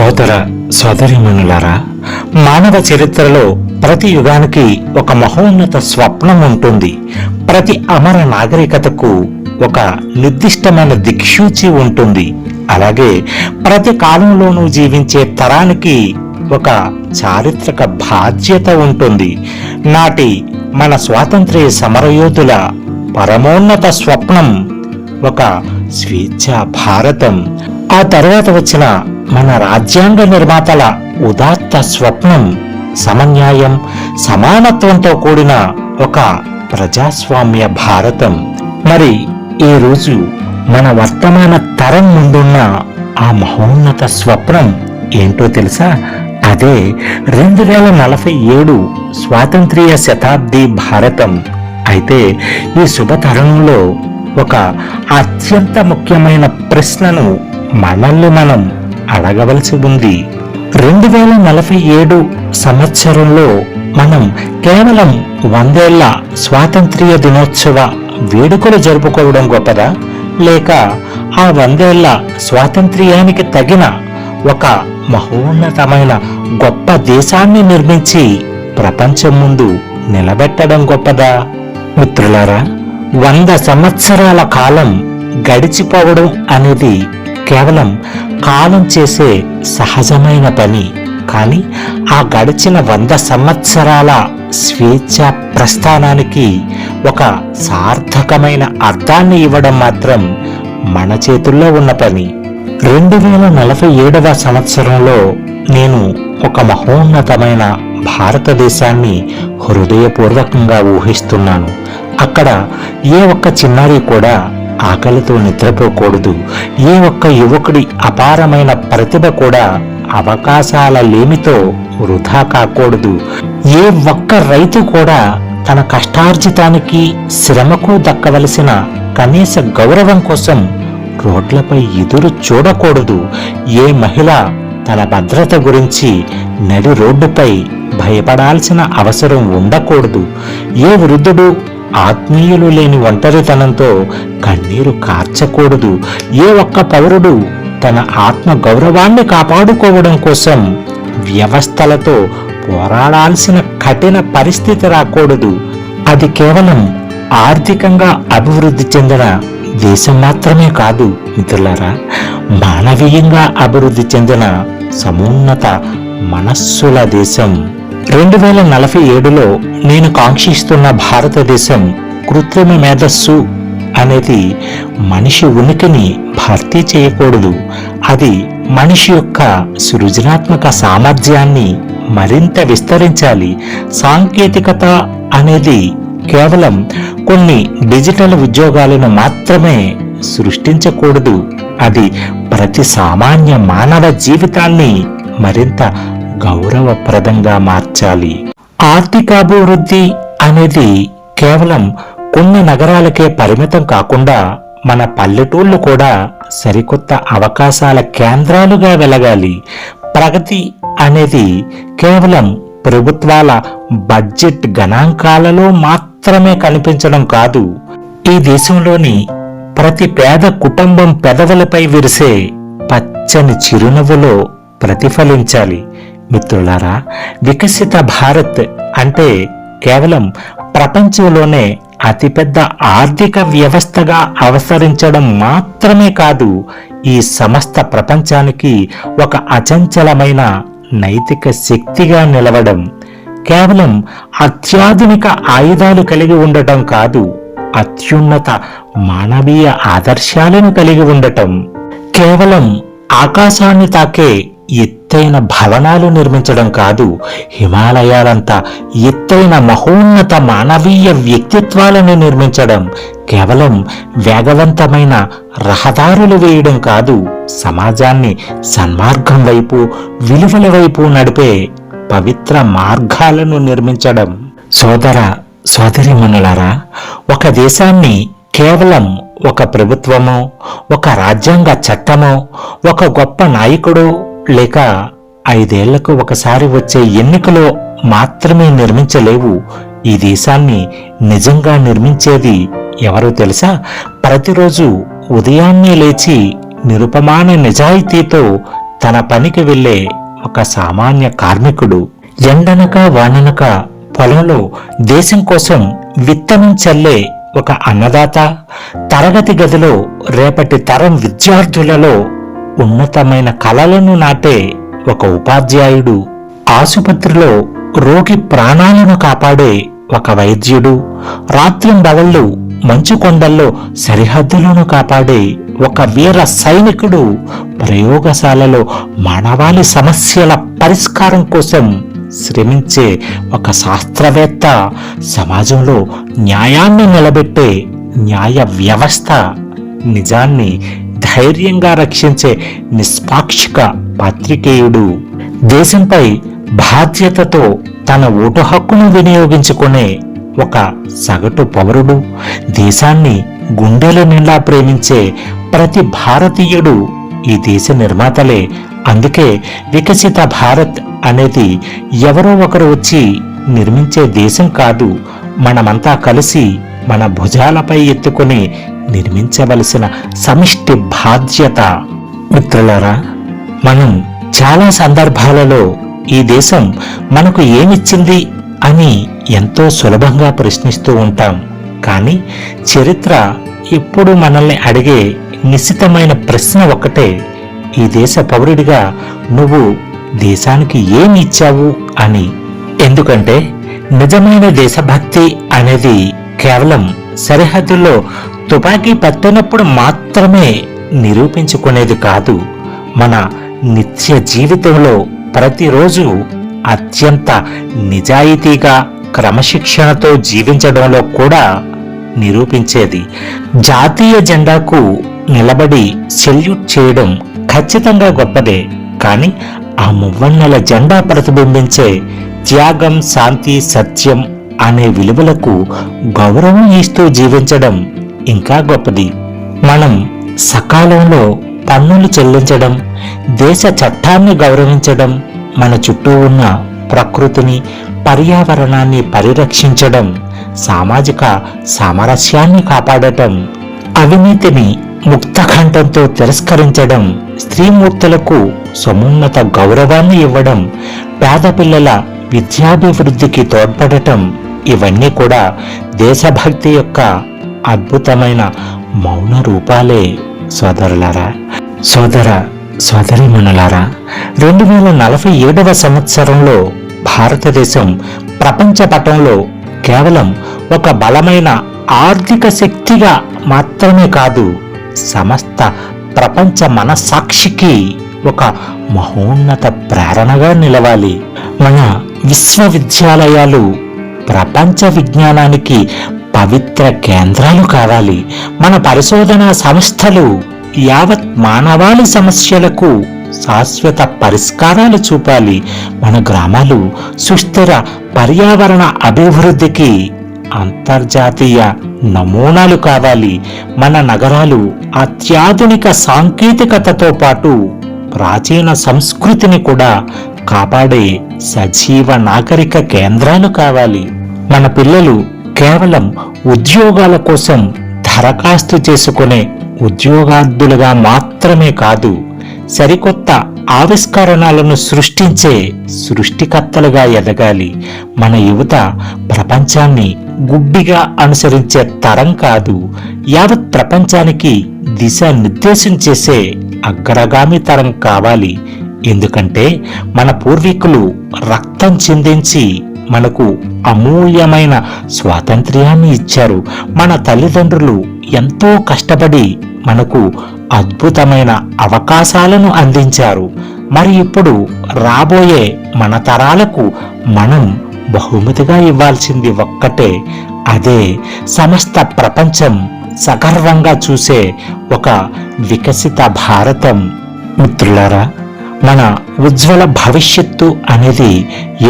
సోదర సోదరీమణులారా, మానవ చరిత్రలో ప్రతి యుగానికి ఒక మహోన్నత స్వప్నం ఉంటుంది. ప్రతి అమర నాగరికతకు ఒక నిర్దిష్టమైన దిక్సూచి ఉంటుంది. అలాగే ప్రతి కాలంలోనూ జీవించే తరానికి ఒక చారిత్రక బాధ్యత ఉంటుంది. నాటి మన స్వాతంత్ర్య సమరయోధుల పరమోన్నత స్వప్నం ఒక స్వేచ్ఛా భారతం. ఆ తర్వాత వచ్చిన మన రాజ్యాంగ నిర్మాతల ఉదాత్త స్వప్నం సమన్యాయం, సమానత్వంతో కూడిన ఒక ప్రజాస్వామ్య భారతం. మరి ఈ రోజు మన వర్తమాన తరం ముందున్న ఆ మహోన్నత స్వప్నం ఏంటో తెలుసా? అదే 2047 స్వాతంత్ర్య శతాబ్ది భారతం. అయితే ఈ శుభతరుణంలో ఒక అత్యంత ముఖ్యమైన ప్రశ్నను మనల్ని మనం అడగవలసి ఉంది. 2047 సంవత్సరంలో మనం కేవలం 100 ఏళ్ల స్వాతంత్ర్య దినోత్సవ వేడుకలు జరుపుకోవడం గొప్పదా, లేక ఆ 100 ఏళ్ల స్వాతంత్ర్యానికి తగిన ఒక మహోన్నతమైన గొప్ప దేశాన్ని నిర్మించి ప్రపంచం ముందు నిలబెట్టడం గొప్పదా? మిత్రులారా, 100 సంవత్సరాల కాలం గడిచిపోవడం అనేది కేవలం కాలం చేసే సహజమైన పని. కానీ ఆ గడిచిన 100 సంవత్సరాల స్వేచ్ఛ ప్రస్థానానికి ఒక సార్థకమైన అర్థాన్ని ఇవ్వడం మాత్రం మన చేతుల్లో ఉన్న పని. 2047వ సంవత్సరంలో నేను ఒక మహోన్నతమైన భారతదేశాన్ని హృదయపూర్వకంగా ఊహిస్తున్నాను. అక్కడ ఏ ఒక్క చిన్నారి కూడా ఆకలితో నిద్రపోకూడదు. ఏ ఒక్క యువకుడి అపారమైన ప్రతిభ కూడా అవకాశాల లేమితో వృధా కాకూడదు. ఏ ఒక్క రైతు కూడా తన కష్టార్జితానికి, శ్రమకు దక్కవలసిన కనీస గౌరవం కోసం రోడ్లపై ఎదురు చూడకూడదు. ఏ మహిళ తన భద్రత గురించి నడి రోడ్డుపై భయపడాల్సిన అవసరం ఉండకూడదు. ఏ వృద్ధుడు ఆత్మీయులు లేని ఒంటరితనంతో కన్నీరు కార్చకూడదు. ఏ ఒక్క పౌరుడు తన ఆత్మ గౌరవాన్ని కాపాడుకోవడం కోసం వ్యవస్థలతో పోరాడాల్సిన కఠిన పరిస్థితి రాకూడదు. అది కేవలం ఆర్థికంగా అభివృద్ధి చెందిన దేశం మాత్రమే కాదు మిత్రులారా, మానవీయంగా అభివృద్ధి చెందిన సమున్నత మనస్సుల దేశం. 2047లో నేను కాంక్షిస్తున్న భారతదేశం కృత్రిమ మేధస్సు అనేది మనిషి ఉనికిని భర్తీ చేయకూడదు. అది మనిషి యొక్క సృజనాత్మక సామర్థ్యాన్ని మరింత విస్తరించాలి. సాంకేతికత అనేది కేవలం కొన్ని డిజిటల్ ఉద్యోగాలను మాత్రమే సృష్టించకూడదు. అది ప్రతి సామాన్య మానవ జీవితాన్ని మరింత గౌరవప్రదంగా మార్చాలి. ఆర్థికాభివృద్ధి అనేది కేవలం కొన్ని నగరాలకే పరిమితం కాకుండా మన పల్లెటూళ్ళు కూడా సరికొత్త అవకాశాల కేంద్రాలుగా వెలగాలి. ప్రగతి అనేది కేవలం ప్రభుత్వాల బడ్జెట్ గణాంకాలలో మాత్రమే కనిపించడం కాదు. ఈ దేశంలోని ప్రతి పేద కుటుంబం పెదవులపై విరిసే పచ్చని చిరునవ్వులో ప్రతిఫలించాలి. మిత్రులారా, వికసిత భారత్ అంటే కేవలం ప్రపంచంలోనే అతిపెద్ద ఆర్థిక వ్యవస్థగా అవతరించడం మాత్రమే కాదు, ఈ సమస్త ప్రపంచానికి ఒక అచంచలమైన నైతిక శక్తిగా నిలవడం. కేవలం అత్యాధునిక ఆయుధాలు కలిగి ఉండటం కాదు, అత్యున్నత మానవీయ ఆదర్శాలను కలిగి ఉండటం. కేవలం ఆకాశాన్ని తాకే ఎత్తైన భవనాలు నిర్మించడం కాదు, హిమాలయాలంత ఎత్తైన మహోన్నత మానవీయ వ్యక్తిత్వాలను నిర్మించడం. కేవలం వేగవంతమైన రహదారులు వేయడం కాదు, సమాజాన్ని సన్మార్గం వైపు, విలువల వైపు నడిపే పవిత్ర మార్గాలను నిర్మించడం. సోదర సోదరీమణులారా, ఒక దేశాన్ని కేవలం ఒక ప్రభుత్వమో, ఒక రాజ్యాంగ చట్టమో, ఒక గొప్ప నాయకుడు లేక 5 ఏళ్లకు ఒకసారి వచ్చే ఎన్నికలో మాత్రమే నిర్మించలేవు. ఈ దేశాన్ని నిజంగా నిర్మించేది ఎవరో తెలుసా? ప్రతిరోజు ఉదయాన్నే లేచి నిరుపమాన నిజాయితీతో తన పనికి వెళ్ళే ఒక సామాన్య కార్మికుడు. ఎండనక వాననక పొలంలో దేశం కోసం విత్తనం చల్లే ఒక అన్నదాత, తరగతి గదిలో రేపటి తరం విద్యార్థులలో ఉన్నతమైన కలలను నాటే ఒక ఉపాధ్యాయుడు, ఆసుపత్రిలో రోగి ప్రాణాలను కాపాడే ఒక వైద్యుడు, రాత్రింబగళ్ళు మంచు కొండల్లో సరిహద్దులను కాపాడే ఒక వీర సైనికుడు, ప్రయోగశాలలో మానవాళి సమస్యల పరిష్కారం కోసం శ్రమించే ఒక శాస్త్రవేత్త, సమాజంలో న్యాయాన్ని నిలబెట్టే న్యాయ వ్యవస్థ, నిజాన్ని ధైర్యంగా రక్షించే నిష్పాక్షిక పాత్రికేయుడు, దేశంపై బాధ్యతతో తన ఓటు హక్కును వినియోగించుకునే ఒక సగటు పౌరుడు, దేశాన్ని గుండెల నిండా ప్రేమించే ప్రతి భారతీయుడు ఈ దేశ నిర్మాతలే. అందుకే వికసిత భారత్ అనేది ఎవరో ఒకరు వచ్చి నిర్మించే దేశం కాదు, మనమంతా కలిసి మన భుజాలపై ఎత్తుకుని నిర్మించవలసిన సమిష్టి బాధ్యత. మిత్రులారా, మనం చాలా సందర్భాలలో ఈ దేశం మనకు ఏమిచ్చింది అని ఎంతో సులభంగా ప్రశ్నిస్తూ ఉంటాం. కానీ చరిత్ర ఎప్పుడు మనల్ని అడిగే నిశితమైన ప్రశ్న ఒక్కటే, ఈ దేశ పౌరుడిగా నువ్వు దేశానికి ఏమి ఇచ్చావు అని. ఎందుకంటే నిజమైన దేశభక్తి అనేది కేవలం సరిహద్దుల్లో తుపాకీ పట్టినప్పుడు మాత్రమే నిరూపించుకునేది కాదు, మన నిత్య జీవితంలో ప్రతిరోజు అత్యంత నిజాయితీగా క్రమశిక్షణతో జీవించడంలో కూడా నిరూపించేది. జాతీయ జెండాకు నిలబడి సెల్యూట్ చేయడం ఖచ్చితంగా గొప్పదే, కానీ ఆ మువ్వన్నెల జెండా ప్రతిబింబించే త్యాగం, శాంతి, సత్యం అనే విలువలకు గౌరవం ఇస్తూ జీవించడం ఇంకా గొప్పది. మనం సకాలంలో పన్నులు చెల్లించడం, దేశ చట్టాన్ని గౌరవించడం, మన చుట్టూ ఉన్న ప్రకృతిని, పర్యావరణాన్ని పరిరక్షించడం, సామాజిక సామరస్యాన్ని కాపాడటం, అవినీతిని ముక్తకంఠంతో తిరస్కరించడం, స్త్రీమూర్తులకు సమున్నత గౌరవాన్ని ఇవ్వడం, పేద పిల్లల విద్యాభివృద్ధికి తోడ్పడటం, ఇవన్నీ కూడా దేశభక్తి యొక్క అద్భుతమైన మౌన రూపాలే. సోదరులారా, సోదరీమణులారా, 2047వ సంవత్సరంలో భారతదేశం ప్రపంచ పటంలో కేవలం ఒక బలమైన ఆర్థిక శక్తిగా మాత్రమే కాదు, సమస్త ప్రపంచ మనస్సాక్షికి ఒక మహోన్నత ప్రేరణగా నిలవాలి. మన విశ్వవిద్యాలయాలు ప్రపంచ విజ్ఞానానికి పవిత్ర కేంద్రాలు కావాలి. మన పరిశోధనా సంస్థలు యావత్ మానవాళి సమస్యలకు శాశ్వత పరిష్కారాలు చూపాలి. మన గ్రామాలు సుస్థిర పర్యావరణ అభివృద్ధికి అంతర్జాతీయ నమూనాలు కావాలి. మన నగరాలు అత్యాధునిక సాంకేతికతతో పాటు ప్రాచీన సంస్కృతిని కూడా కాపాడే సజీవ నాగరిక కేంద్రాలు కావాలి. మన పిల్లలు కేవలం ఉద్యోగాల కోసం దరఖాస్తు చేసుకునే ఉద్యోగార్థులుగా మాత్రమే కాదు, సరికొత్త ఆవిష్కరణలను సృష్టించే సృష్టికర్తలుగా ఎదగాలి. మన యువత ప్రపంచాన్ని గుడ్డిగా అనుసరించే తరం కాదు, యావత్ ప్రపంచానికి దిశానిర్దేశం చేసే అగ్రగామి తరం కావాలి. ఎందుకంటే మన పూర్వీకులు రక్తం చిందించి మనకు అమూల్యమైన స్వాతంత్ర్యాన్ని ఇచ్చారు. మన తల్లిదండ్రులు ఎంతో కష్టపడి మనకు అద్భుతమైన అవకాశాలను అందించారు. మరి ఇప్పుడు రాబోయే మన తరాలకు మనం బహుమతిగా ఇవ్వాల్సింది ఒక్కటే, అదే సమస్త ప్రపంచం సగర్వంగా చూసే ఒక వికసిత భారతం. మిత్రులారా, మన ఉజ్వల భవిష్యత్తు అనేది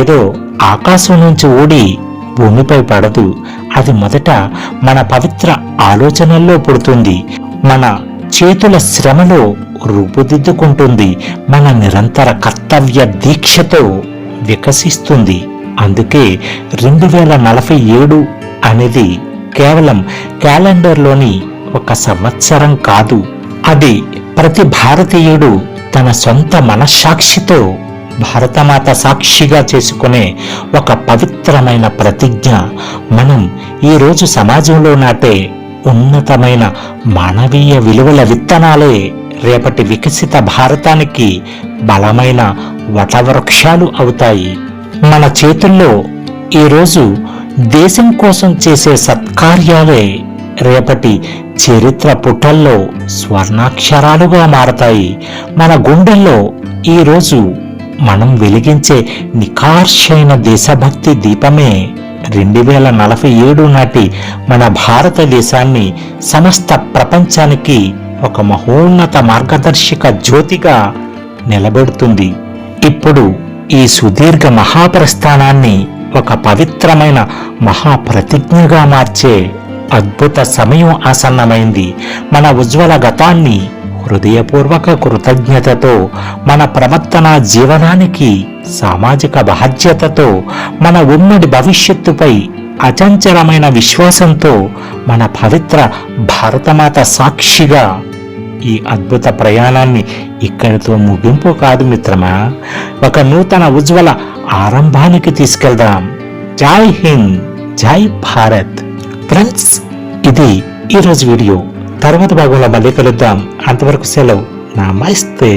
ఏదో ఆకాశం నుంచి ఊడి భూమిపై పడదు. అది మొదట మన పవిత్ర ఆలోచనల్లో పుడుతుంది, మన చేతుల శ్రమలో రూపుదిద్దుకుంటుంది, మన నిరంతర కర్తవ్య దీక్షతో వికసిస్తుంది. అందుకే 2047 అనేది కేవలం క్యాలెండర్లోని ఒక సంవత్సరం కాదు, అది ప్రతి భారతీయుడు తన సొంత మనస్సాక్షితో భారతమాత సాక్షిగా చేసుకునే ఒక పవిత్రమైన ప్రతిజ్ఞ మనం ఈరోజు సమాజంలో నాటే ఉన్నతమైన మానవీయ విలువల విత్తనాలే రేపటి వికసిత భారతానికి బలమైన వటవృక్షాలు అవుతాయి. మన చేతుల్లో ఈరోజు దేశం కోసం చేసే సత్కార్యాలే రేపటి చరిత్ర పుటల్లో స్వర్ణాక్షరాలుగా మారతాయి. మన గుండెల్లో ఈరోజు మనం వెలిగించే నికార్షైన దేశభక్తి దీపమే 2047 నాటి మన భారతదేశాన్ని సమస్త ప్రపంచానికి ఒక మహోన్నత మార్గదర్శక జ్యోతిగా నిలబెడుతుంది. ఇప్పుడు ఈ సుదీర్ఘ మహాప్రస్థానాన్ని ఒక పవిత్రమైన మహాప్రతిజ్ఞగా మార్చే అద్భుత సమయం ఆసన్నమైంది. మన ఉజ్వల గతాన్ని హృదయపూర్వక కృతజ్ఞతతో, మన ప్రవర్తన జీవనానికి సామాజిక బాధ్యతతో, మన ఉమ్మడి భవిష్యత్తుపై అచంచలమైన విశ్వాసంతో, మన పవిత్ర భారతమాత సాక్షిగా ఈ అద్భుత ప్రయాణాన్ని ఇక్కడితో ముగింపు కాదు మిత్రమా, ఒక నూతన ఉజ్వల ఆరంభానికి తీసుకెళ్దాం. జై హింద్, జై భారత్. ఫ్రెండ్స్, ఇది ఈరోజు వీడియో. తర్వాత భాగంలో మళ్ళీ కలుద్దాం. అంతవరకు సెలవు. నమస్తే.